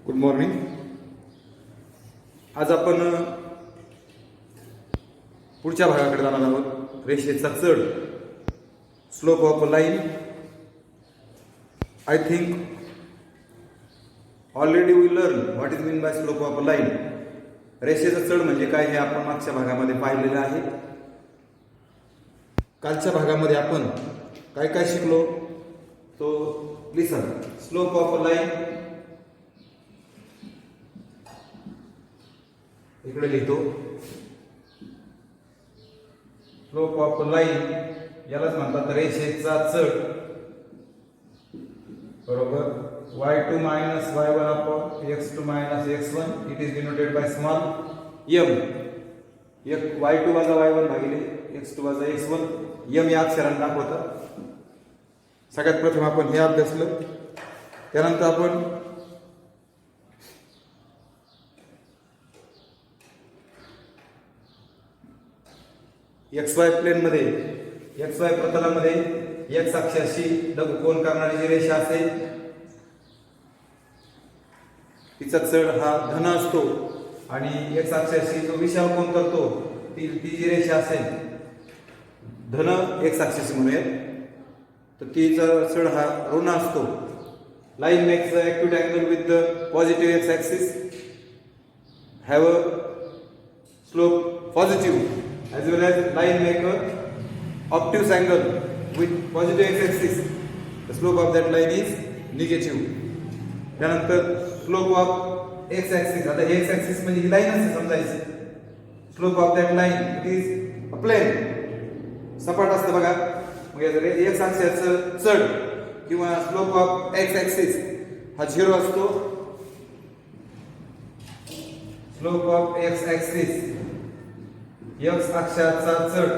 Good morning. आज आपण पुढच्या भागाकडे जाणार आहोत. रेषेचा चढ, slope of a line. I think already we learn what is mean by slope of a line. रेषेचा चढ म्हणजे काय हे आपण मागच्या भागामध्ये पाहिलेलं आहे. कालच्या भागामध्ये आपण काय काय शिकलो तो लिसन. स्लोप ऑफ अ लाईन इकडे लिहितो. स्लोप ऑफ लाईन यालाच म्हणतात रेषेचा चढ. बरोबर. y2 minus y1 upon x2 minus x1 it is denoted by small m. y2 वजा y1 भागिले x2 वजा x1 m या अक्षरांना दाखवतात. सगळ्यात प्रथम आपण हे अभ्यासलं. त्यानंतर आपण XY प्लेन मध्ये XY प्रतलामध्ये x अक्षाशी लघुकोन करणारी जी रेषा असेल तिचा चढ हा धन असतो आणि x अक्षाशी जो विशाल कोन करतो ती जी रेषा असेल धन x अक्षाशी म्हणूया तर तिचा चढ हा ऋण असतो. Line makes a acute angle with the positive x axis have a slope positive as well as line make a obtuse angle with positive x axis. The slope of that line is negative. त्यानंतर slope of x axis. आता x axis म्हणजे ही line असते समजायची. Slope of that line it is a plain. सपाट असतं बघा. मग x अक्षाचं चढ किंवा स्लोप ऑफ x axis हा 0 असतो. Slope of x axis x अक्षाचा चढ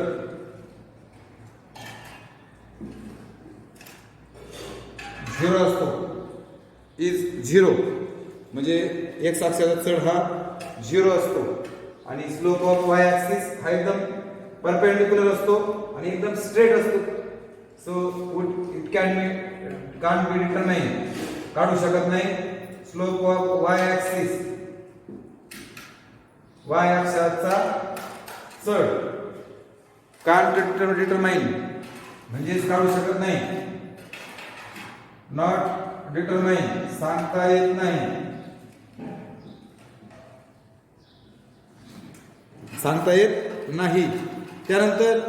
झिरो असतो. इज झिरो म्हणजे x अक्षाचा चढ हा 0 असतो आणि स्लोप ऑफ y ऍक्सिस हा एकदम परपेंडिक्युलर असतो आणि एकदम स्ट्रेट असतो. So it can be determine काढू शकत नाही. Slope of y axis y अक्षाचा चढ कांट डिटरमाइन म्हणजेच काढू शकत नाही. नॉट डिटरमाइन सांगता येत नाही. सांगता येत नाही. त्यानंतर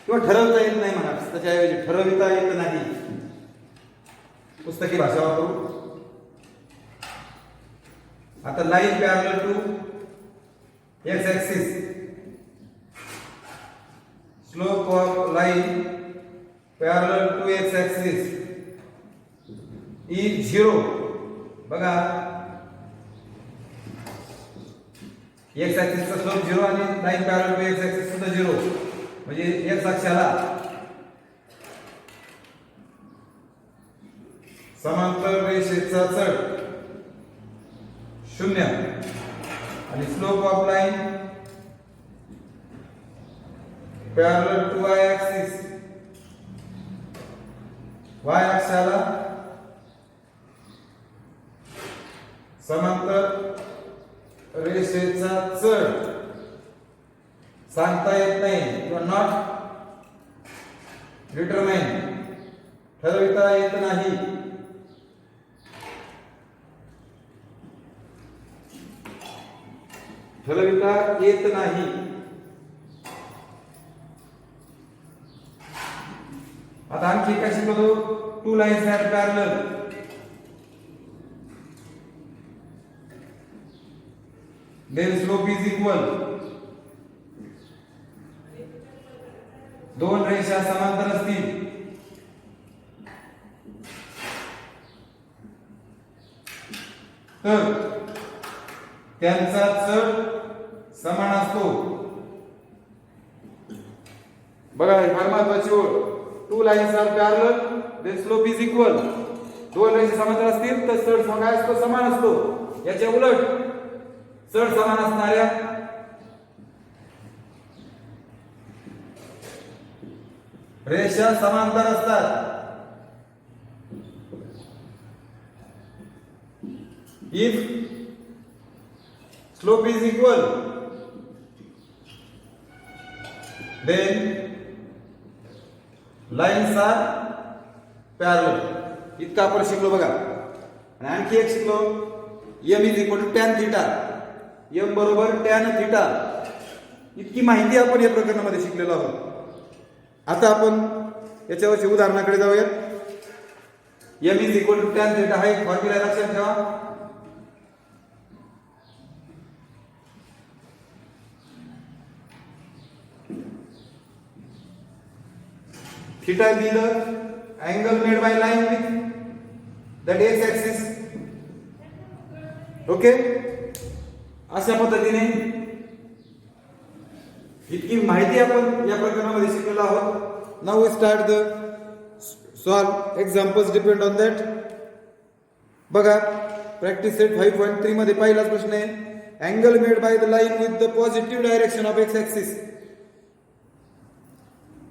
किंवा ठरवता येत नाही म्हणा. त्याच्याऐवजी ठरविता येत नाही. पुस्तकी भाषा वापरू. आता line parallel to x axis. Slope of line parallel to x axis is 0. बघा x ऍक्सिसचा स्लोप 0 आणि line parallel to x axis सुद्धा 0 म्हणजे x अक्षाला समांतर रेषेचा चढ 0 आणि slope of line parallel to y axis y अक्षाला समांतर रेषेचा चढ सांगता येत नाही किंवा नॉट डिटरमाइन ठरविता येत नाही. ठरविता येत नाही. आता आणखी काय शिकलो. Two lines are parallel. Then slope is equal. दोन रेषा समांतर असतील तर त्यांचा चढ समान असतो. बघा फार महत्वाची ओळ. Two lines are parallel then slope is equal. दोन रेषा समांतर असतील तर चढ काय असतो समान असतो. याच्या उलट चढ समान असणाऱ्या रेषा समांतर असतात. if slope is equal, then lines are parallel. इतका आपण शिकलो बघा. आणि आणखी एक शिकलो, m is equal to tan theta. m बरोबर टॅन थिटा. इतकी माहिती आपण या प्रकरणामध्ये शिकलेलो आहोत. आता आपण याच्यावरच्या उदाहरणाकडे जाऊयात. m is equal to tan theta हा एक फॉर्म्युला लक्षात ठेवा. theta be the angle made by line with that x axis. Okay, अशा पद्धतीने इतकी माहिती आपण या प्रकरणामध्ये शिकलेलो आहोत. Now we start the solve examples depend on that. बघा, प्रॅक्टिस सेट 5.3 मध्ये पहिलाच प्रश्न आहे, angle made by the line with the positive direction of x axis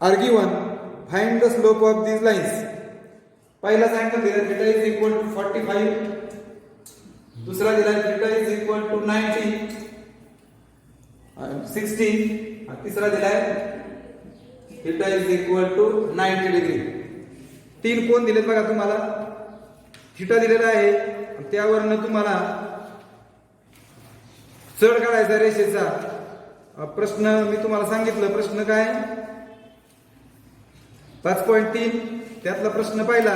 are given, find the slope of these lines. पहिलाच angle दिला theta is equal to 45, दुसरा दिला theta is equal to 90 60, आणि तिसरा दिलाय theta is equal to 90 degree. तीन कोण दिलेत बघा तुम्हाला. थीटा दिलेला आहे, त्यावरनं तुम्हाला चढ काढायचा रेषेचा प्रश्न मी तुम्हाला सांगितलं. प्रश्न काय 5.3 त्यातला प्रश्न पहिला,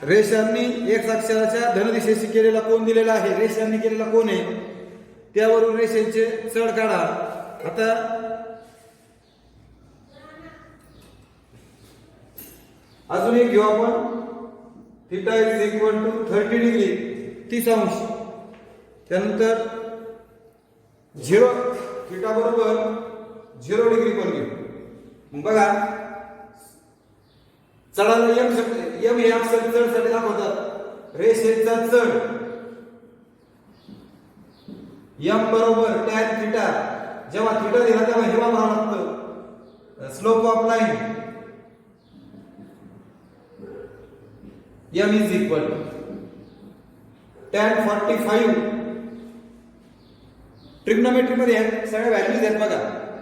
रेषांनी एक्स अक्षाच्या धन दिशेशी केलेला कोन दिलेला आहे. रेषांनी केलेला कोन आहे, त्यावरून रेषेचे चढ काढा. आता अजून एक घेऊ आपण, theta is equal to 30 degree 30 अंश. त्यानंतर 0 थीटा बरोबर 0 डिग्री कोन घेऊ. मग बघा, चढाला m हे अक्षर चढसाठी दाखवतात. रेषेचा चढ m बरोबर टॅन थीटा. जेव्हा थीटा दिला तेव्हा हे म्हणावं लागतं slope of line m is equal tan 45. Trigonometry मध्ये सगळ्या व्हॅल्यूज आहेत बघा.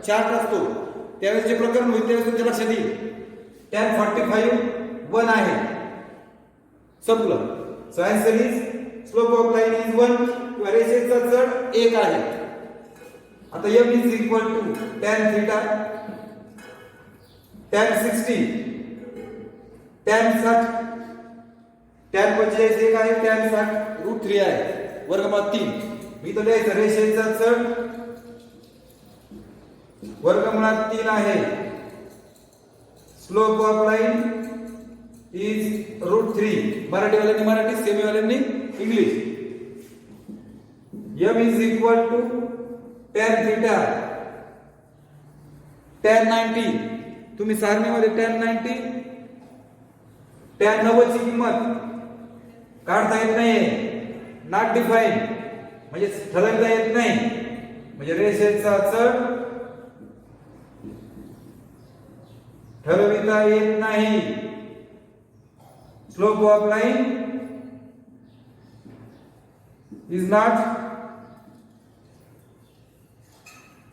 चार्ट असतो त्यावेळेस जे प्रकरण होईल त्यावेळेस तुमच्या लक्षात येईल. टॅन 45 1 आहे, संपलं. So answer is slope of line is 1 किंवा रेषेचा चढ 1 आहे. आता m is equal to tan theta, tan 60, tan 60, tan 45 1 आहे, टॅन 60 √3 आहे, वर्गमूळात 3. मी तो लिहायचं रेषेचा चढ वर्गमूळात 3 आहे. Slope of line is √3. मराठीवाल्यांनी मराठी, सेमीवाल्यांनी English. m is equal to tan theta, tan 90. तुम्ही सारणीमध्ये टॅन 90 टॅन 90 ची किंमत काढता येत नाही, नॉट डिफाईन म्हणजे ठरवता येत नाही. म्हणजे रेषेचा चढ ठरविता येत नाही. Slope of line is not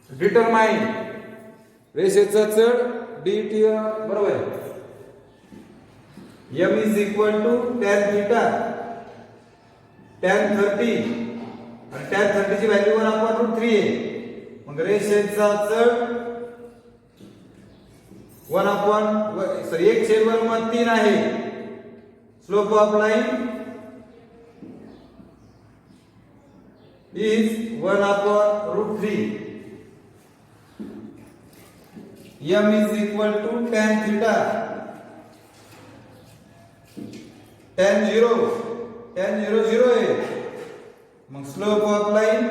determined. रेषेचा चढ dt बरोबर आहे. m is equal to tan theta, tan 30, आणि टॅन 30 ची व्हॅल्यू 1/√3 आहे. मग रेषेचा चढ 1/3 आहे. Slope of line is 1/√3. m is equal to tan theta, tan 0 0 आहे. मग स्लोप ऑफ लाईन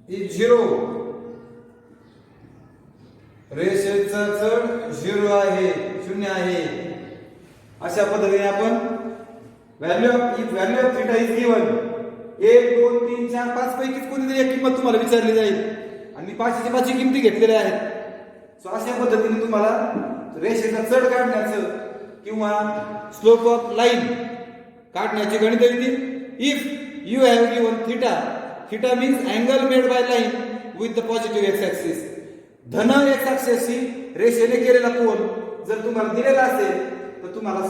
इज 0. रेषेचा चढ 0 आहे, 0 आहे. अशा पद्धतीने आपण value of theta is given 1 2 3 4 5 पैकी कोणतीतरी एक किंमत तुम्हाला विचारली जाईल आणि मी 5ची किमती घेतलेल्या आहेत. सो अशा पद्धतीने तुम्हाला रेषेचा चढ काढण्याचं किंवा स्लोप ऑफ लाईन काढण्याची गणित येतील. If you have given theta, theta means angle made by line with the positive x axis. धन एक्स ऍक्सिसशी रेषेने केलेला कोन जर तुम्हाला दिलेला असेल तर तुम्हाला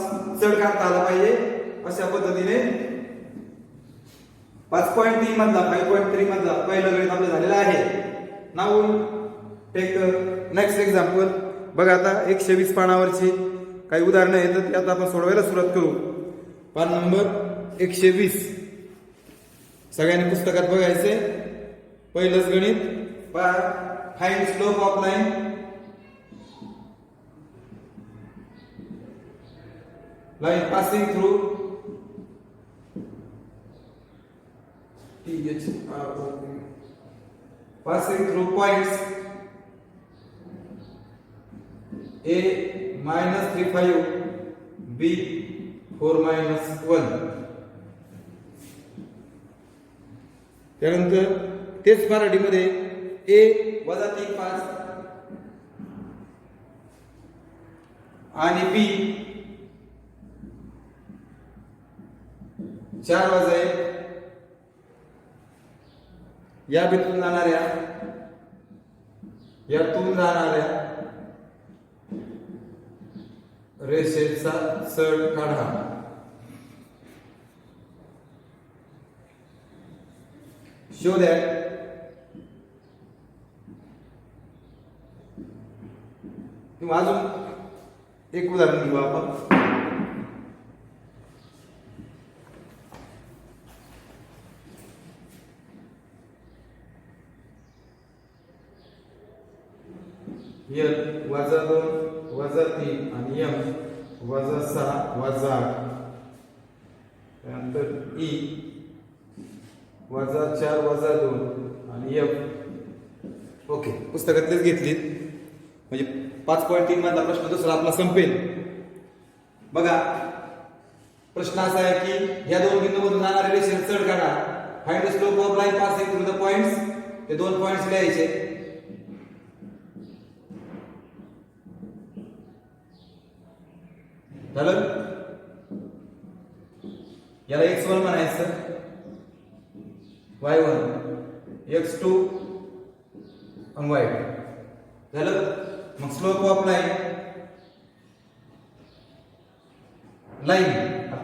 चढ काढता आला पाहिजे. अशा पद्धतीने 5.3 मधला 5.3 मधला पहिलं गणित आपलं झालेलं आहे. Now take next example. बघा आता 120 पानावरची काही उदाहरणं आहेत तर आता आपण सोडवायला सुरुवात करू. पान नंबर 120 सगळ्यांनी पुस्तकात बघायचे. पहिलंच गणित, find slope of line. Line passing through passing through points A -35, B 4-1. त्यानंतर तेच मराठीमध्ये A -3-5 आणि B 4-1 या बिंदूतून जाणाऱ्या यातून जाणाऱ्या रेषेचा चढ काढा. शो दॅट किंवा अजून एक उदाहरण घेऊ आपण. L -2 -3 आणि M -6 -8. त्यानंतर E -4 -2 आणि F. ओके, पुस्तकातलेच घेतलीत म्हणजे 5.3 मधला प्रश्न दुसरा आपला संपेल. बघा प्रश्न असा आहे की या दोन बिंदूमधून जाणारे रेषेचे चढ काढा. Find the slope of line passing through the points. ते दोन पॉइंट्स लिहायचे. झालं. याला x1 म्हणायचं, y1, x2 आणि y2. झालं. मग स्लोप ऑफ लाईन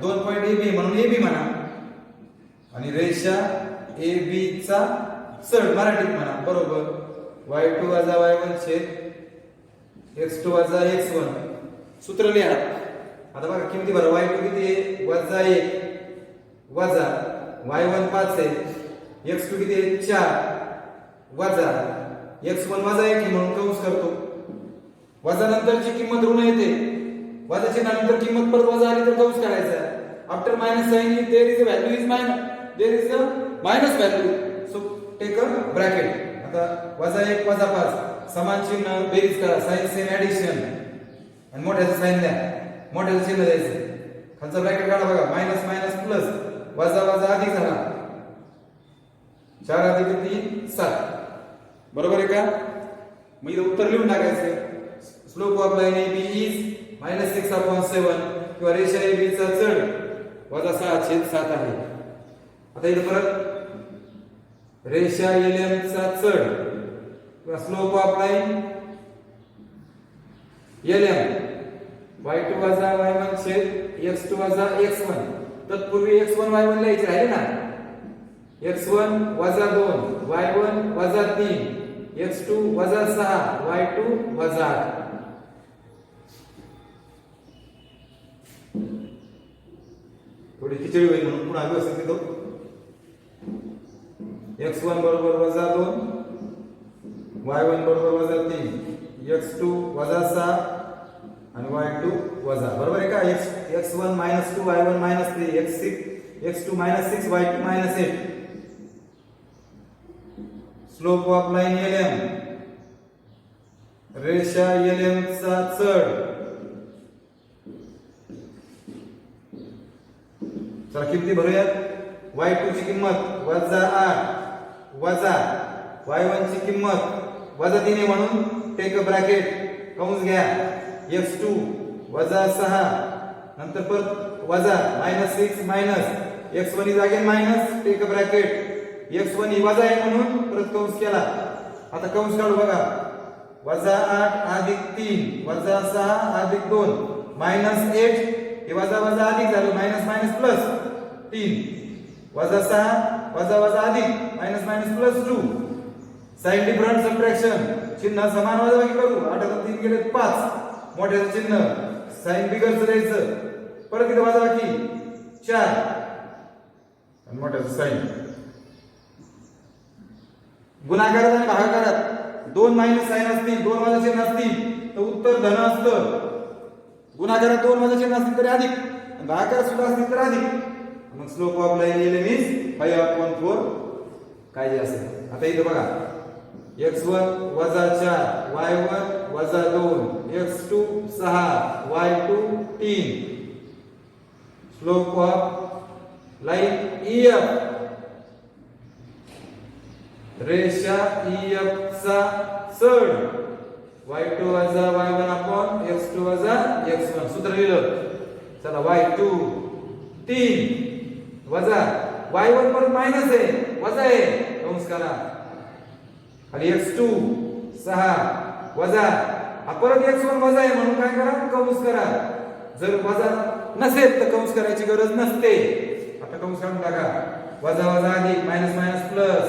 दोन पॉइंट AB म्हणून AB म्हणा आणि रेषा AB चा चढ मराठीत म्हणा. बरोबर. y2 - y1 छेद x2 - x1. सूत्र लिहा. आता बघा किमती बरं. y2 किती आहे? -1 वजा y1 5 आहे. x2 किती आहे? 4 वजा x1 -1 म्हणून कंस करतो. वजा नंतरची किंमत ऋण येते. वजा चिन्हानंतर किंमत परत वजा आली तर कंस काढायचा. After minus sign there is a value is minus, there is a minus value, so take a bracket. आता -1 -5 समान चिन्ह बेरीज करा. साइन सेम ऍडिशन आणि मोठ्याचं साइन द्या. मोठ्याचं चिन्ह द्यायचं. खालचा ब्रॅकेट काढा. बघा मायनस मायनस प्लस वजा वजा अधिक झाला. 4 अधिक 3 7. बरोबर आहे का? मग इथं उत्तर लिहून टाकायचं. Slope of line AB is -6/7 किंवा रेषा AB चा चढ -6/7 आहे. आता इथं परत रेषा LM चा चढ किंवा slope of line LM y2 - y1 छेद x2 - x1. तत्पूर्वी x1 y1 लिहायचे आहे ना. x1 -2 y1 -3 x2 -6 y2 -8. थोडी खिचडी होईल म्हणून पुन्हा व्यवस्थित लिहितो. x1 बरोबर -2 y1 बरोबर -3 x2 -6 आणि y2 वजा. बरोबर आहे का? x1 -2 y1 -3 x2 -6 y2 -8. Slope of line LM रेषा LM चा चढ. चला किमती भरूयात. y2 ची किंमत -8 वजा y1 ची किंमत -3 आहे म्हणून टेक अ ब्रॅकेट कंस घ्या. x2 -6 नंतर परत वजा -6 minus x1 is again minus take a bracket x1 ही वजा आहे म्हणून परत कंस केला. आता कंस काढू बघा. -8 अधिक 3 वजा 6 अधिक 2 -8 हे वजा वजा अधिक झालं मायनस मायनस प्लस 3 वजा 6 वजा वजा अधिक minus minus plus 2 sign different subtraction चिन्ह समान वजाबाकी करू 8 आणि 3 गेले 5 मोठ्याचं चिन्ह साइन बिगरचं द्यायचं परत इथे वजाबाकी 4 आणि मोठ्याचं साइन गुणाकारात आणि भागाकारात 2 मायनस साइन असतील 2 वजा चिन्ह असतील तर उत्तर धन असतं. गुणाकारात 2 वजा चिन्ह असतील तरी अधिक आणि भागाकारात सुद्धा असतील तर अधिक. मग स्लोप ऑफ लाईन येईल मीन्स 5/4 काय जे असेल. आता इथे बघा x1 वजा 4 y1 वजा 2 x2 6 y2 3 slope of line EF रेषा EF चा चढ y2 वजा y1 अपॉन x2 वजा x1 सूत्र लिहिलं. चला y2 3 वजा y1 पर मायनस आहे वजा आहे कंस करा आणि x2 6 वजा परत x1 वजा आहे म्हणून काय करा कंस करा. जर वजा नसेल तर कंस करायची गरज नसते. आता कंस काढून टाका. वजा वजा अधिक minus minus plus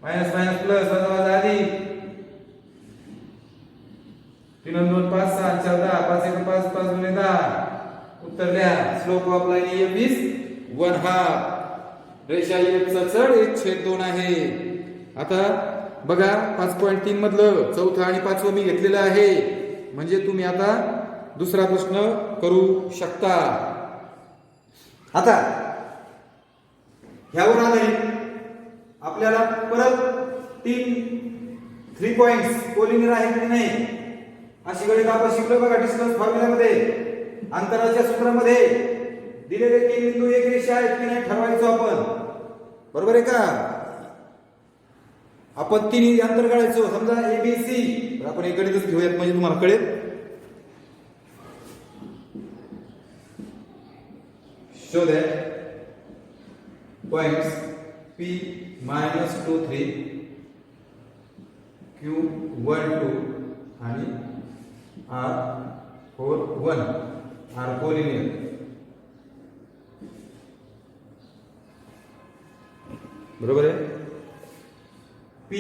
minus minus plus वजा वजा अधिक 3 2 5 6 4 10 5 1 5 5 गुणिले 10 उत्तर द्या. Slope of line EF is 1/2 रेषा EF चा चढ 1/2 आहे. आता बघा 5.3 मधलं चौथा आणि पाचवं मी घेतलेलं आहे म्हणजे तुम्ही आता दुसरा प्रश्न करू शकता. आता ह्यावर आधारित आपल्याला परत 3 पॉइंट्स कोलिनियर आहे की नाही अशी गणित आपण शिकलो बघा. डिस्टन्स फॉर्म्युल्यामध्ये अंतराच्या सूत्रामध्ये दिलेले 3 बिंदू एक रेषा आहेत की नाही ठरवायचो आपण. बरोबर आहे का. आपण 3 अंतर काढायचो समजा ABC तर आपण एक गणितच घेऊयात म्हणजे तुम्हाला कळेल. Show that points P -2 3 Q 1 2 आणि R 4 1 R कोलिनियर. बरोबर आहे. P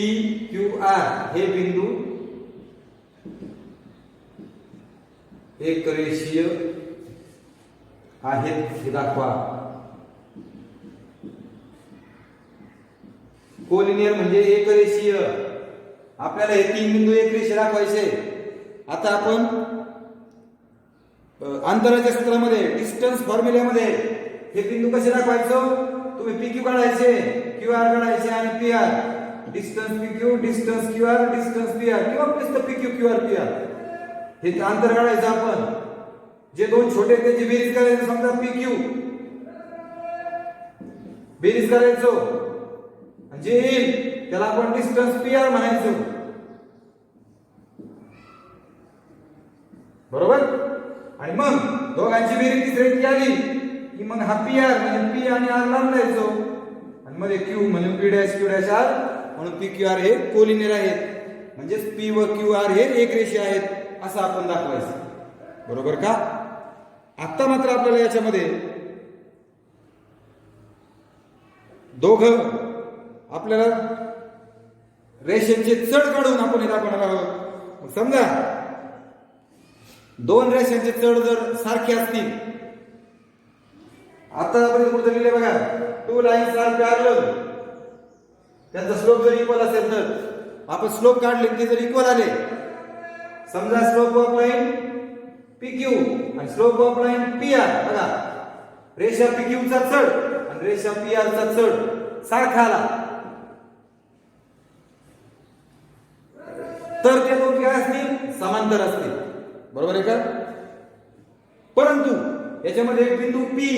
Q R हे बिंदू एक रेषीय आहेत हे दाखवा. कोलिनियर म्हणजे एक रेषीय. आपल्याला हे 3 बिंदू एक रेषीय दाखवायचे. आता आपण अंतराच्या सूत्रामध्ये डिस्टन्स फॉर्म्युल्यामध्ये हे बिंदू कसे दाखवायचो. तुम्ही PQ काढायचे QR काढायचे आणि PR distance PQ distance QR distance PR किंवा नुसतं PQ QR PR हे अंतर काढायचं आपण. जे दोन छोटे त्याची बेरीज करायची समजा PQ बेरीज करायचो जे येईल त्याला आपण डिस्टन्स PR म्हणायचो. बरोबर. आणि मग दोघांची बेरीज तिसऱ्याची आली की मग हा PR म्हणजे P आणि R लांब जायचो आणि मध्ये Q म्हणजे P'Q'R म्हणून PQR हे कोलिनियर आहेत म्हणजे P व QR हे एक रेषीय आहेत असं आपण दाखवायचं. बरोबर का. आता मात्र आपल्याला याच्यामध्ये दोघं आपल्याला रेषांचे चढ काढून आपण हे दाखवणार आहोत. समजा 2 रेषांचे चढ जर सारखे असतील. आता आपण कुठे लिहिले बघा 2 लाईन्स आर पॅरलल त्यांचा स्लोप जर इक्वल असेल तर आपण स्लोप काढले ते जर इक्वल आले. समजा स्लोप ऑफ लाईन PQ आणि स्लोप ऑफ लाईन PR बघा रेषा PQ चा चढ आणि रेषा PR चा चढ सारखा आला तर ते दोघे काय असतील समांतर असतील. बरोबर आहे का. परंतु याच्यामध्ये एक बिंदू P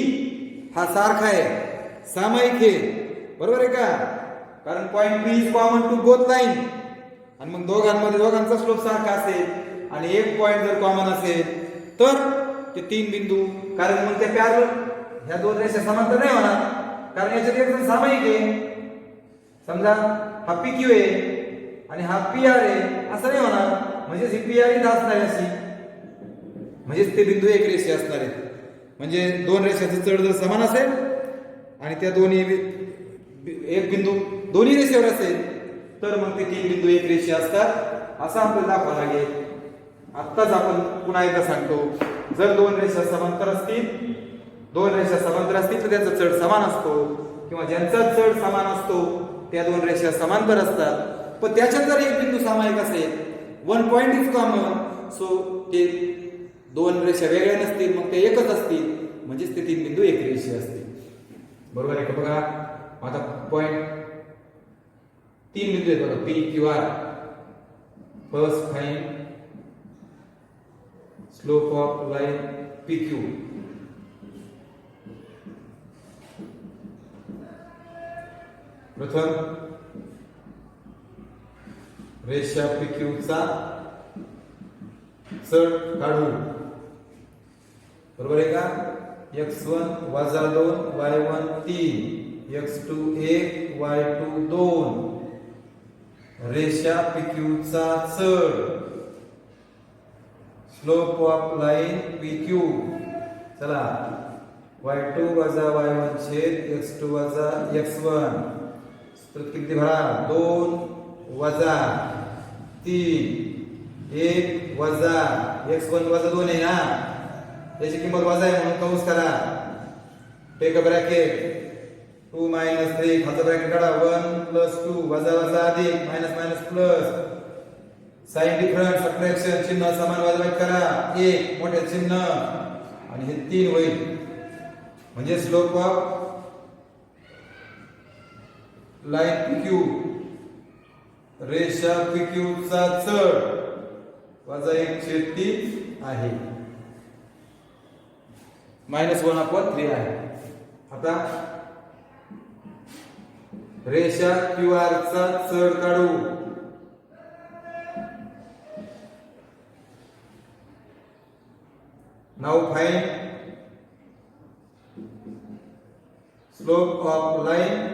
हा सारखा आहे सामायिक आहे. बरोबर आहे का. कारण point P is common to both line आणि मग दोघांचा स्लोप सारखा असेल आणि एक पॉइंट जर कॉमन असेल तर ते 3 बिंदू, कारण मग ते पॅरलल ह्या दोन रेषा समांतर नाही होणार, कारण याच्यात एक सामायिक आहे. समजा हा PQ आहे आणि हा PR आहे, असं नाही होणार. म्हणजे ही PR इथं असणार आहे अशी, म्हणजे ते बिंदू एक रेषी असणार आहेत. म्हणजे दोन रेषाचं चढ जर समान असेल आणि त्या दोन्ही एक बिंदू दोन्ही रेषेवर असेल तर मग ते 3 बिंदू एक रेषी असतात, असं आपल्याला दाखवावं लागेल. आत्ताच आपण पुन्हा एकदा सांगतो, जर दोन रेषा समांतर असतील, तर त्यांचा चढ समान असतो, किंवा ज्यांचा चढ समान असतो त्या दोन रेषा समांतर असतात. पण त्याच्यात जर एक बिंदू सामायिक असेल, one point is common, so ते दोन रेषा वेगळ्या नसतील, मग ते एकच असतील, म्हणजेच ते 3 बिंदू एक रेषीय असतील. बरोबर आहे का? बघा आता पॉइंट 3 बिंदू आहेत बघा, PQR. First find slope of line PQ. प्रथम रेषा PQ चा चढ काढू. बरोबर आहे का? x1 - 2 y1 3 x2 1 y2 2. रेषा PQ चा चढ, स्लोप ऑफ लाइन PQ. चला, y2 - y1 छेद x2 - x1. सूत्र किती भरा? 2 वजा 3 1 वजा x1 - 2 आहे ना, त्याची किंमत वजा आहे म्हणून कंस करा. टेक अ ब्रॅकेट 2 - 3 खालचा ब्रॅकेट काढा. 1 + 2 वजा वजा अधिक minus minus plus, sign difference subtraction, चिन्ह समान वजाबाकी करा. 1 मोठे चिन्ह आणि हे 3 होईल. म्हणजे स्लोप ऑफ लाइन PQ, रेषा PQ चा चढ वजा 1/3 आहे, -1/3 आहे. आता रेषा QR चा चढ काढू. Now find slope of line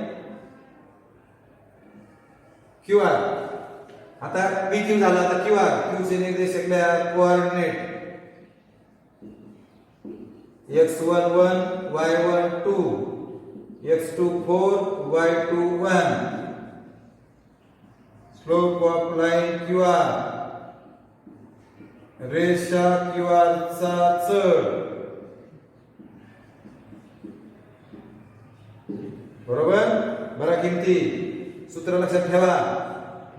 QR. आता PQ झाला, आता QR. Q चे निर्देशक coordinate x1 1 y1 2 x2 4 y2 1. Slope of line QR, रेषा QR चा चढ. बरोबर? बरा किमती. सूत्र लक्षात ठेवा.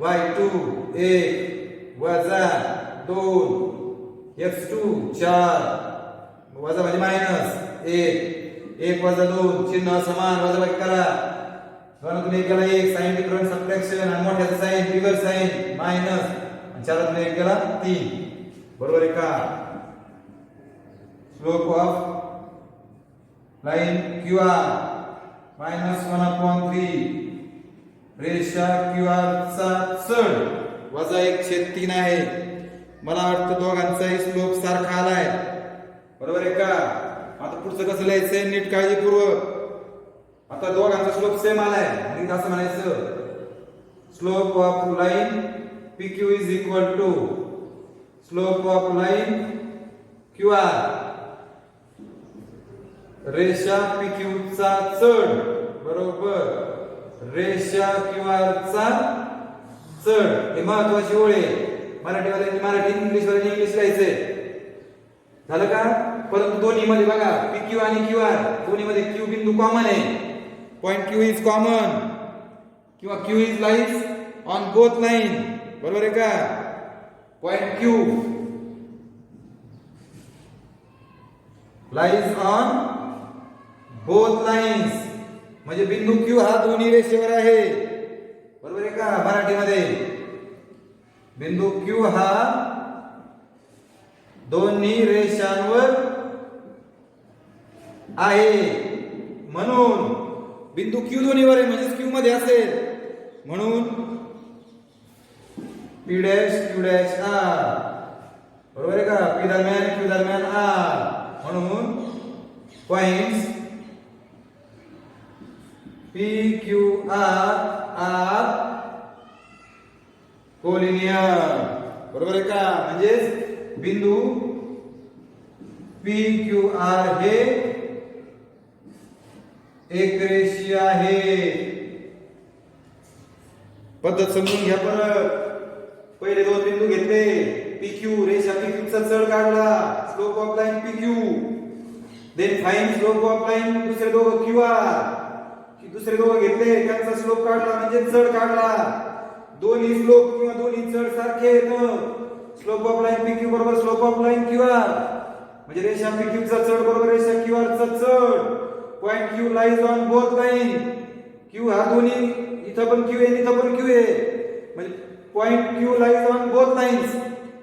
y2 1 वजा 2 x2 4 वजा म्हणजे मायनस 1 वजा 2 चिन्ह समान वजाबाकी करा. घनातून 1 गेला 1, साइन डिफरन्स सबट्रॅक्शन, आणि मोठ्याचा साइन बिगर साइन मायनस, आणि 4तून 1 गेला 3. बरोबर आहे का? Slope of line QR -1/3. रेषा QR चा चढ वजा 1/3 आहे. मला वाटतं दोघांचाही स्लोप सारखा आलाय. बरोबर आहे का? आता पुढचं कसं लिहायचंय नीट काळजीपूर्वक. आता दोघांचा स्लोप सेम आलाय, आणि कसं म्हणायचं? Slope of line PQ is equal to slope of line QR, रेषा PQ चा चढ बरोबर रेषा QR चा चढ. हे महत्वाची ओळ आहे. मराठीवाल्यांनी मराठी, इंग्लिशवाल्यांनी इंग्लिश लिहायचंय. झालं का? परंतु दोन्ही मध्ये बघा, PQ आणि QR दोन्ही मध्ये Q बिंदू कॉमन आहे. पॉइंट Q इज कॉमन, किंवा Q is lies on both line. बरोबर आहे का? Point Q lies on both lines, म्हणजे बिंदू Q हा दोन्ही रेषेवर आहे. बरोबर आहे का? मराठीमध्ये बिंदू Q हा दोन्ही रेषांवर आहे. म्हणून बिंदू Q दोन्हीवर आहे, म्हणजे Q मध्ये असेल, म्हणून P' Q' R. बरोबर आहे का? P दरम्यान Q दरम्यान R. म्हणून points P Q R collinear. बरोबर आहे का? म्हणजेच बिंदू पी क्यू आर हे एकरेषीय आहे. पद्धत समजून घ्या. परत पहिले दोन बिंदू घेतले, PQ, रेषा PQ चा चढ काढला, slope of line PQ, then find slope of line दुसरे दोघं QR, दुसरे दोघं घेतले, त्यांचा स्लोप काढला म्हणजे चढ काढला. दोन्ही स्लोप किंवा दोन्ही चढ सारखे आहेत. स्लोप ऑफ लाईन PQ बरोबर स्लोप ऑफ लाईन QR, म्हणजे रेषा PQ चा चढ बरोबर रेषा QR चा चढ. Point Q lies on both line. Q हा दोन्ही, इथं पण Q आहे, इथं पण Q आहे, म्हणजे point Q lies on both lines.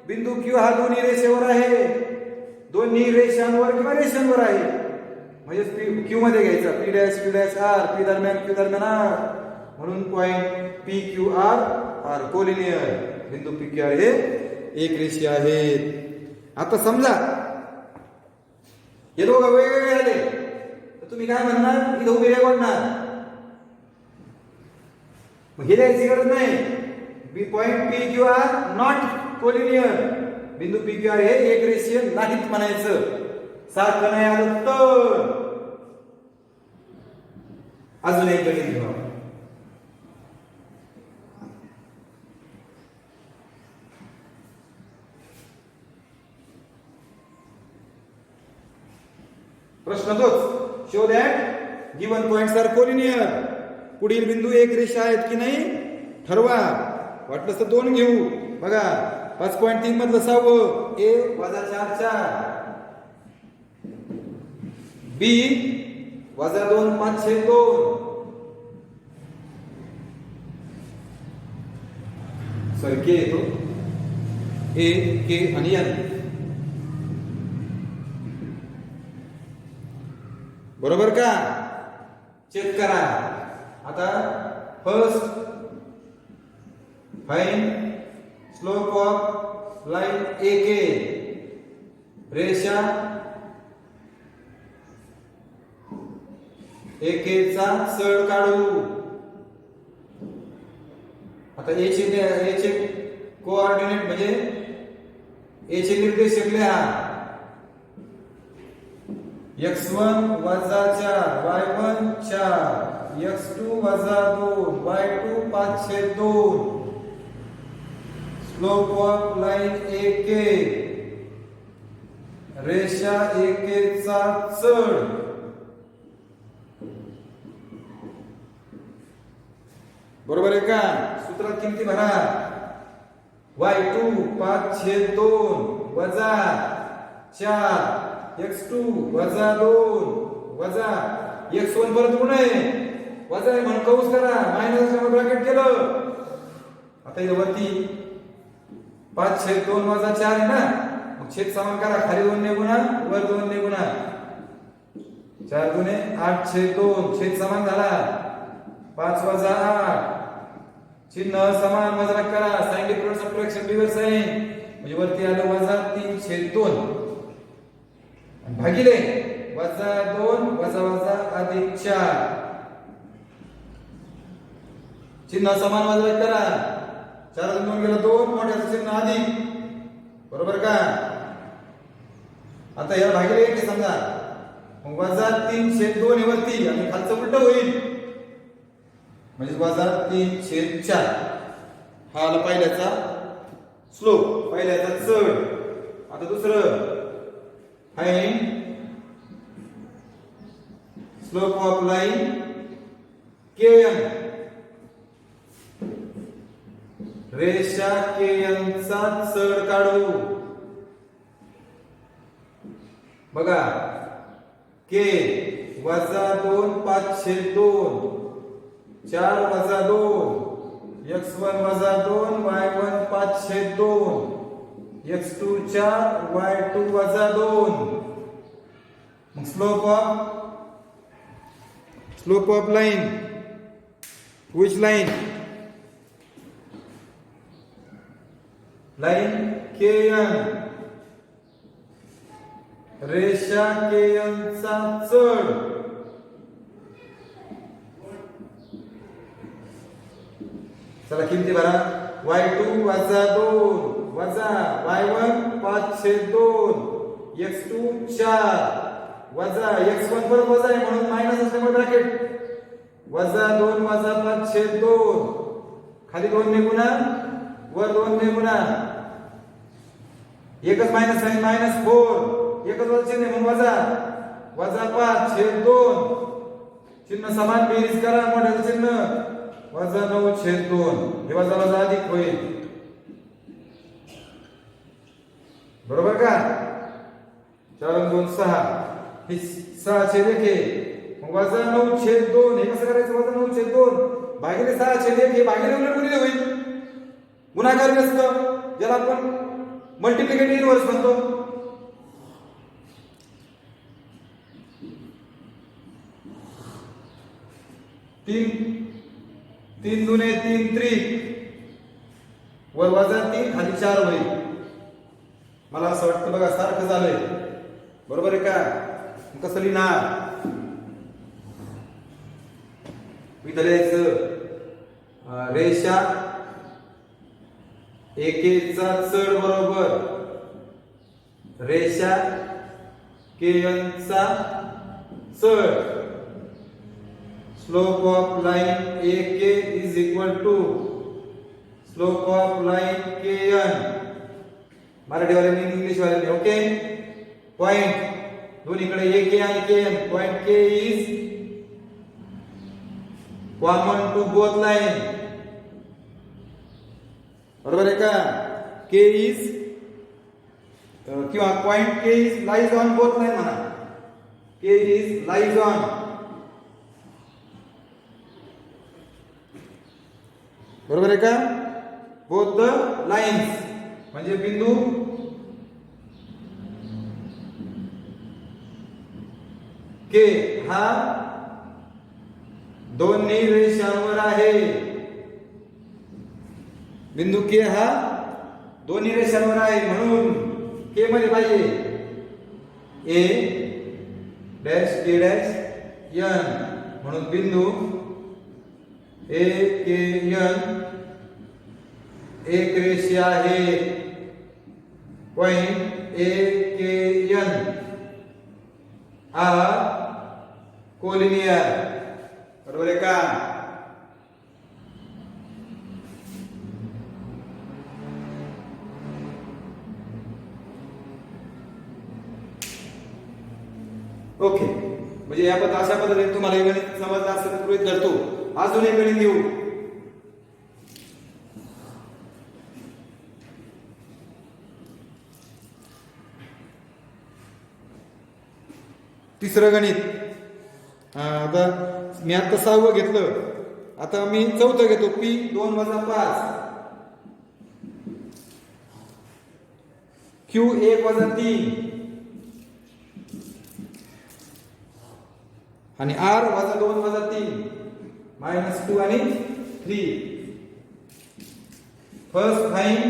बिंदू Q हा दोन्ही रेषेवर आहे, दोन्ही रेषांवर किंवा रेषांवर आहे. म्हणजे Q मध्ये घ्यायचा P dash Q dash R, P दरम्यान Q दरम्यान R. म्हणून पॉइंट PQR कोलिनियर. बिंदू PQR हे एक रेषीय आहेत. आता समजा हे दोघं वेगवेगळे आले तर तुम्ही काय म्हणणार? इथं उभी रेघ हे द्यायची गरज नाही. Point PQR not collinear. बिंदू PQR हे एक रेषीय नाहीत म्हणायचं. सारखं नाही आलं तर. अजून एक गणित घेऊ. प्रश्न तोच. Show that given points are collinear. पुढील बिंदू एक रेषा आहेत की नाही ठरवा. वाटलं तर दोन घेऊ. बघा 5.3 मधलं 6 A वजा 4 B वजा 2 5/2. सॉरी K येतो. A K आणि N. बरोबर का? चेक करा. आता first find slope of line AK. रेषा AK चा चढ काढू. आता A चे कोऑर्डिनेट म्हणजे A चे निर्देशक लिहा. x1 वजा 4 y1 4 x2 वजा 2 y2 5/2. Slope of line AK. रेषा AK चा चढ. बरोबर आहे का? सूत्रात किमती भरा. y2 5/2 वजा 4 x2 वजा 2 वजा x1 परत ऋण आहे, वजा आहे म्हणून कौंस करा, मायनस ब्रॅकेट केलं. आता इथे वरती 5/2 वजा 4 आहे ना, मग छेद समान करा. खाली 2 ने गुणा, वर 2 ने गुणा. 4 गुणे 8/2. छेद समान झाला. 5 वजा 8. चिन्ह समान वजा करा. साइन डिफरन्स सबट्रॅक्शन रिव्हर्स आहे, म्हणजे वरती आलं वजा 3/2 भागिले वजा 2 वजा वजा अधिक 4. चिन्ह समान वजा करा. 4 2 गेला 2, मोठ्याचं चिन्ह अधिक. बरोबर का? आता याला भागिले 1 समजा, मग वजा 3/2 वरती आणि खालचं उलट होईल, म्हणजे वजा 3/4. हा आला पहिल्याचा स्लोप, पहिल्याचा चढ. आता दुसरं find slope of line KN. रेषा KN चा चढ काढू. बघा K वजा 2 5/2 4 वजा 2 x1 वजा 2 y1 5/2 x2 4 y2 वजा 2. मग slope of line which line? Line KN. रेषा KN चा चढ चला किमती भरा y2 वजा 2 वजा y1 5/2 x2 4 वजा x1 परत वजा आहे म्हणून मायनस असल्यामुळे ब्रॅकेट वजा 2 वजा 5/2 खाली 2 ने गुणा वर 2 ने गुणा एकच मायनस आहे -4 एकच वजा चिन्ह म्हणून वजा वजा 5/2 चिन्ह समान बेरीज करा मोठ्याचं चिन्ह वजा 9/2 हे वजा वजा अधिक होईल बरोबर का 4 2 6 हे 6/1 मग वजा 9/2 हे कसं करायचं वजा 9/2 भागिले 6/1 हे भागिले उलट गुणिले होईल गुणाकार नसतं ज्याला आपण मल्टिप्लिकेटिव्ह इनव्हर्स म्हणतो तीन दुने 3 त्रिक वर वजा 3 खाली 4 होईल मला असं वाटतं बघा सारखं झालंय बरोबर आहे का कसं लिहिणार इथं लिहायचं रेषा एकेचा चढ बरोबर रेषा KN चा चढ slope of line AK is equal to slope of line KN Marathi वाले इंग्लिश वाले ओके पॉइंट दोन्हीकडे AK आणि KN point K is common to both line बरोबर आहे का K is किंवा point K is lies on both line म्हणा K is lies on बरोबर आहे का both the lines म्हणजे बिंदू K हा दोन्ही रेषांवर आहे बिंदू K हा दोन्ही रेषांवर आहे म्हणून K मध्ये पाहिजे A dash K dash N म्हणून बिंदू AKN एक रेषीय आहे पॉइंट AKN आर कोलिनियर बरोबर आहे का ओके म्हणजे या अशा पद्धतीने तुम्हाला हे गणित समजलं असेल तर गृहीत धरतो अजून एक गणित घेऊ तिसरं गणित आता मी आता 6वं घेतलं आता मी 4थं घेतो P2 - 5 Q1 - 3 आणि R-2 - 3 -2 आणि 3 first find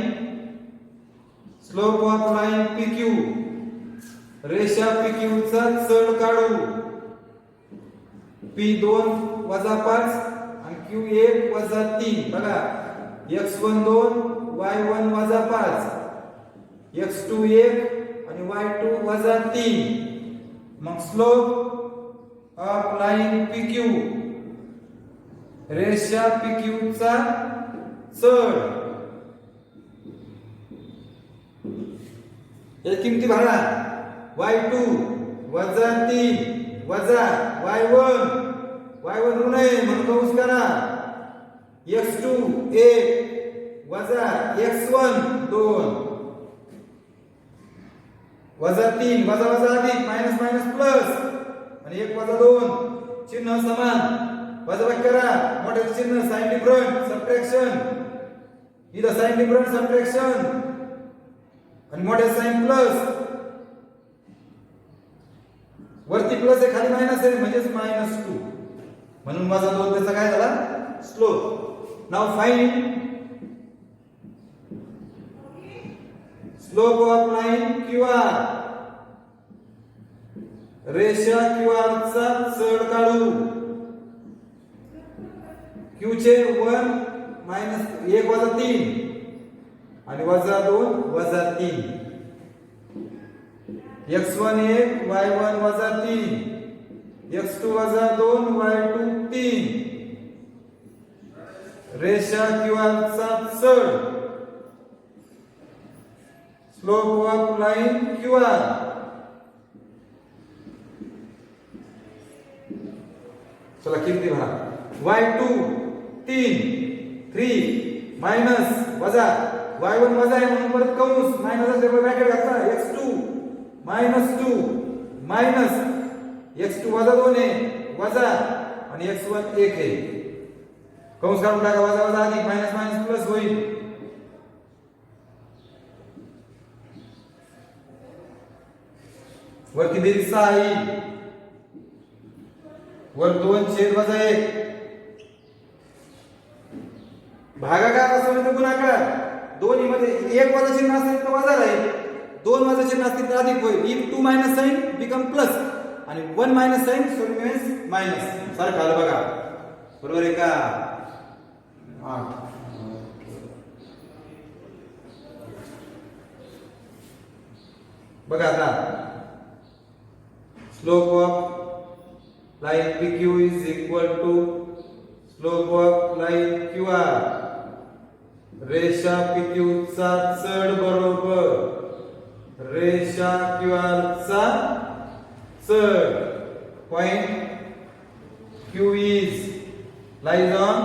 slope of line PQ रेषा PQ चा चढ काढू P2 - 5 आणि Q1 - 3 बघा x1 2 y1 - 5 x2 1 आणि y2 - 3 मग स्लोप ऑफ लाइन PQ रेषा PQ चा चढ या किमती भरा y2 - 3 वजा y1 ऋण आहे म्हणून कंस करा x2 1 वजा x1 2 वजा 3 वजा वजा अधिक मायनस मायनस प्लस आणि 1 वजा 2 चिन्ह समान वजाबाकी करा मोठे चिन्ह साइन डिफरंट सबट्रॅक्शन इथं साइन डिफरंट सबट्रॅक्शन आणि मोठे साइन प्लस वरती प्लस आहे खाली मायनस आहे म्हणजे -2 म्हणून वजा 2 त्याचा काय झाला slope now find slope of line QR रेषा QR चा चढ काढू. Q चे 1 - 1 - 3 आणि -2 - 3. x1 1 y1 - 3 x2 - 2 y2 3. रेषा QR चा चढ स्लोप ऑफ लाईन QR चला किती भरा y2 3 मायनस वजा y1 वजा आहे म्हणून परत कंस मायनस असल्यामुळे ब्रॅकेट घातला x2 -2 मायनस x2 - 2 आहे वजा आणि x1 1 आहे कंस काढून टाका वजा वजा अधिक मायनस मायनस प्लस होईल वरती बेरीज 6 येईल वर 2/-1 भागाकार असेल तर गुणाकार दोन्ही मध्ये 1 वजा चिन्ह असेल तर वजा राहील 2 वजा चिन्ह असतील तर अधिक होईल if 2 minus sign become plus आणि 1 minus sign so remains minus सारखं आलं बघा बरोबर आहे का 8 बघा आता slope of line PQ is equal to slope of line QR रेषा PQ चा चढ बरोबर रेषा QR चा चढ point Q is lies on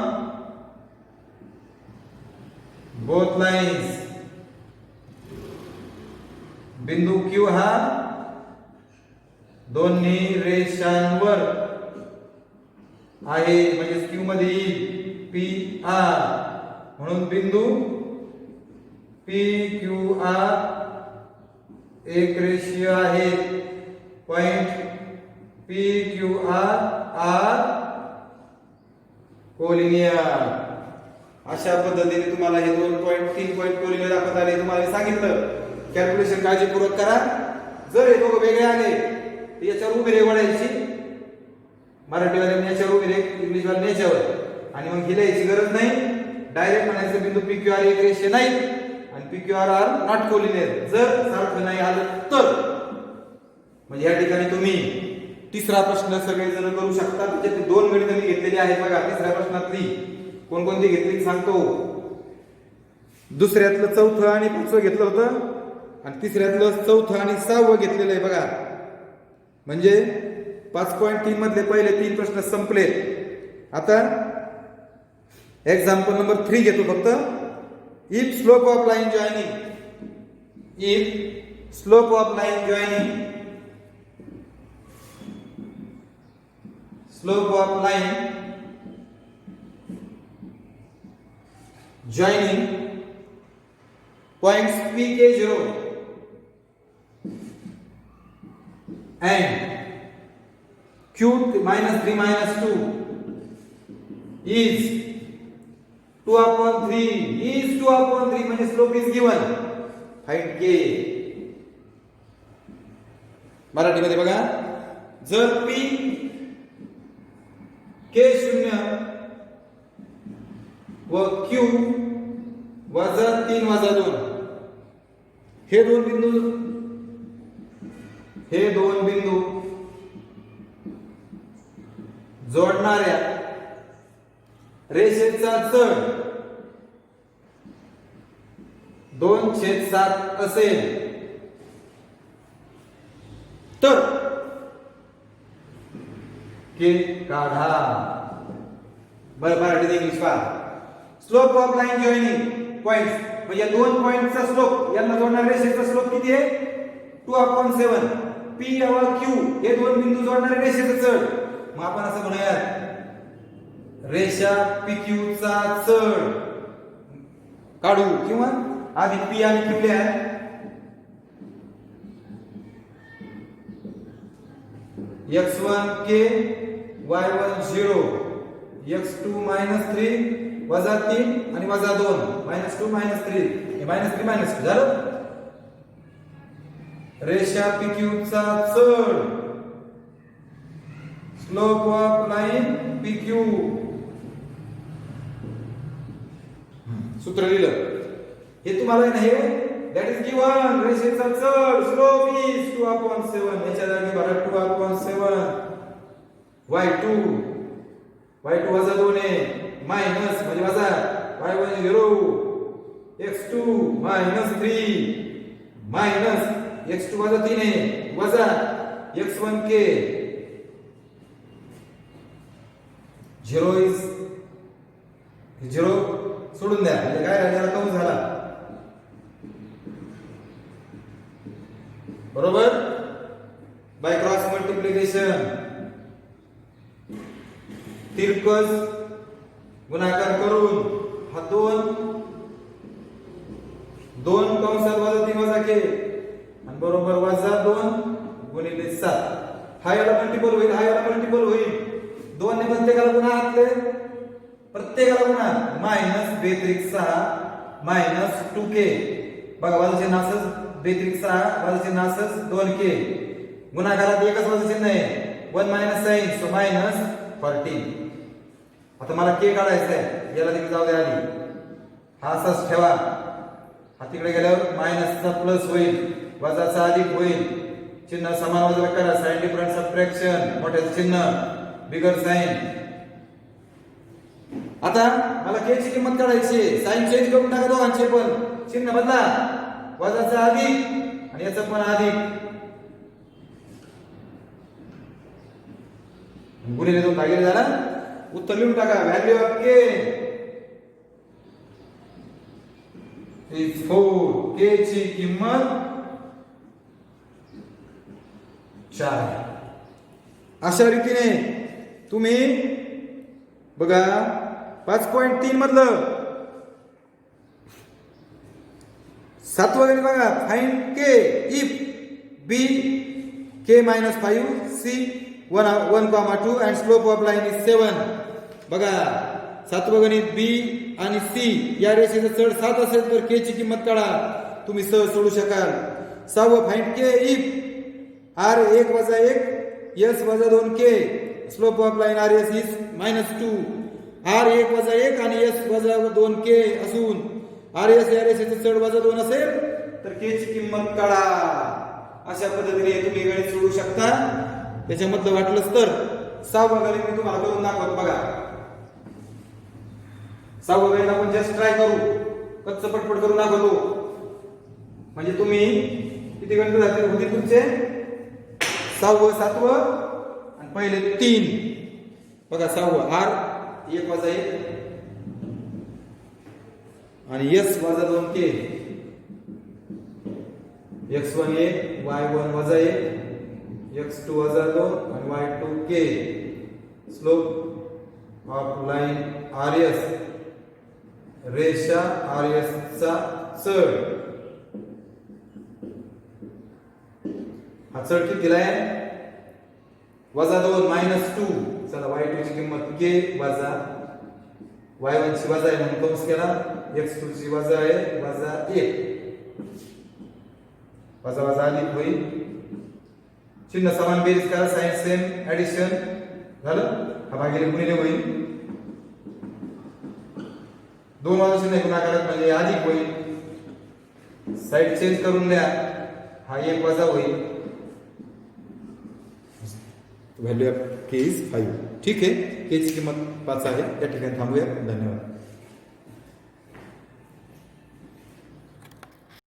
both lines बिंदू Q हा दोन्ही रेषांवर आहे म्हणजे Q मध्ये येईल PR म्हणून बिंदू PQR एक रेषीय आहे पॉइंट PQR आर कोलिनियर अशा पद्धतीने तुम्हाला हे 2 पॉइंट 3 पॉइंट कोलिनियर दाखवत आले तुम्हाला सांगितलं कॅल्क्युलेशन काळजीपूर्वक करा जर हे दोघं वेगळे आले याच्यावर उभी रेघ वळायची मराठीवाल्यांनी याच्यावर उभी रेघ इंग्लिशवाल्यांनी याच्यावर आणि मग ही लिहायची गरज नाही डायरेक्ट म्हणायचं बिंदू PQR एक रेषीय नाही आणि PQR आर नॉट कोलिनियर जर सारखं नाही आलं तर म्हणजे या ठिकाणी तुम्ही तिसरा प्रश्न सगळे जण करू शकता त्याच्यात 2 गणितं मी घेतलेली आहेत बघा तिसऱ्या प्रश्नातली कोणकोणती घेतली सांगतो दुसऱ्यातलं चौथं आणि पाचवं घेतलं होतं आणि तिसऱ्यातलं चौथं आणि 6वं घेतलेलं आहे बघा म्हणजे 5.3 मधले पहिले 3 प्रश्न संपले आता एक्झाम्पल नंबर 3 घेतो फक्त if slope of line joining points PK0 and Q -3 -2 is 2/3 म्हणजे slope is given find K मराठीमध्ये बघा जर P K0 व Q -3 -2 हे दोन बिंदू जोडणाऱ्या रेषेचा चढ 2/7 असेल तर K काढा बरं मराठीत इंग्लिश पहा slope of line joining points म्हणजे 2 पॉइंटचा स्लोप यांना जोडणाऱ्या रेषेचा स्लोप किती आहे 2/7 P व Q हे 2 बिंदू जोडणाऱ्या रेषेचं चढ मग आपण असं म्हणूयात रेषा PQ चा चढ काढू किंवा आधी P आणि Q लिहा x1 K y1 0 x2 -3 -3 आणि -2 -2 -3 हे -3 झालं रेषा PQ चा चढ slope of line P Q. सूत्र लिहिलं हे तुम्हाला नाही दॅट इज गिवन. रेषेचा चढ स्लोप इज 2/7. याच्या जागी बघा 2/7 y2 वजा 2 आहे मायनस म्हणजे वजा y1 0 x2 -3 मायनस x2 वजा 3 आहे वजा x1 k 0 इज 0 सोडून द्या म्हणजे काय राहिला कंस झाला बरोबर. बाय क्रॉस मल्टिप्लिकेशन तिरकस गुणाकार करून हा 2 कंसात वजा 3 वजा के आणि बरोबर वजा 2 गुणिले 7. हा याला मल्टिपल होईल हा याला मल्टिपल होईल. 2 ने प्रत्येकाला गुणा घातले प्रत्येकाला गुणा मायनस 2 मायनस 2k बघा वजाचे नासच 2 वजाचे नासच 2k गुणाकारात एकच वजा चिन्ह आहे 1 मायनस साइन सो मायनस 14. आता मला k काढायचा आहे याला तिकडे जाऊ द्या आधी हा असाच ठेवा. हा तिकडे गेल्यावर मायनसचा प्लस होईल वजाचा अधिक होईल. चिन्ह समान वजा करा साइन डिफरंट सबट्रॅक्शन मोठ्याचं चिन्ह बिगर साइन. आता मला k ची किंमत काढायची आहे. साइन चेंज करून टाका दोघांचे पण चिन्ह बदला वजाचा अधिक आणि याचा पण अधिक गुणिले 2 भागिले झाला. उत्तर लिहून टाका value of k is 4. k ची किंमत 4. अशा रीतीने तुम्ही बघा 5.3 मधलं 7वं गणित बघा find k if b k - 5 c 1,2 and slope of line is 7. बघा 7वं गणित b आणि c या रेषेचा चढ 7 असेल तर k ची किंमत काढा तुम्ही सहज सोडू शकाल. 6वं फाइंड k if r 1 वजा 1 s वजा 2k slope of line rs is -2. r 1 वजा 1 आणि s वजा 2k असून rs या रेषेचा चढ वजा 2 असेल तर k ची किंमत काढा. अशा पद्धतीने तुम्ही गणित सोडवू शकता. त्याच्यामधलं वाटलंच तर 6वं गणित मी तुम्हाला करून दाखवतो बघा. 6वं गणित आपण जस्ट ट्राय करू कच्च पटपट करून दाखवतो म्हणजे तुम्ही किती गणित जातील होतील तुमचे 6वं 7वं आणि पहिले 3. बघा 6वं r 1 वजा 1 आणि s वजा 2k x1 1 y1 वजा 1 x2 वजा 2 आणि y2k slope of line rs रेषा rs चा चढ. हा चढ किती दिलाय वजा 2 -2. चला y2 ची किंमत k वजा y1 ची वजा आहे म्हणून कंस केला x2 ची वजा आहे वजा 1 वजा वजा अधिक होईल. चिन्ह समान बेरीज करा साइन सेम ऍडिशन झालं. हा भागिले गुणिले होईल 2 वजा चिन्ह गुणाकारात म्हणजे अधिक होईल. साइड चेंज करून द्या हा 1 वजा होईल. Value of k is 5. ठीक आहे k ची किंमत 5 आहे. या ठिकाणी थांबूया. धन्यवाद.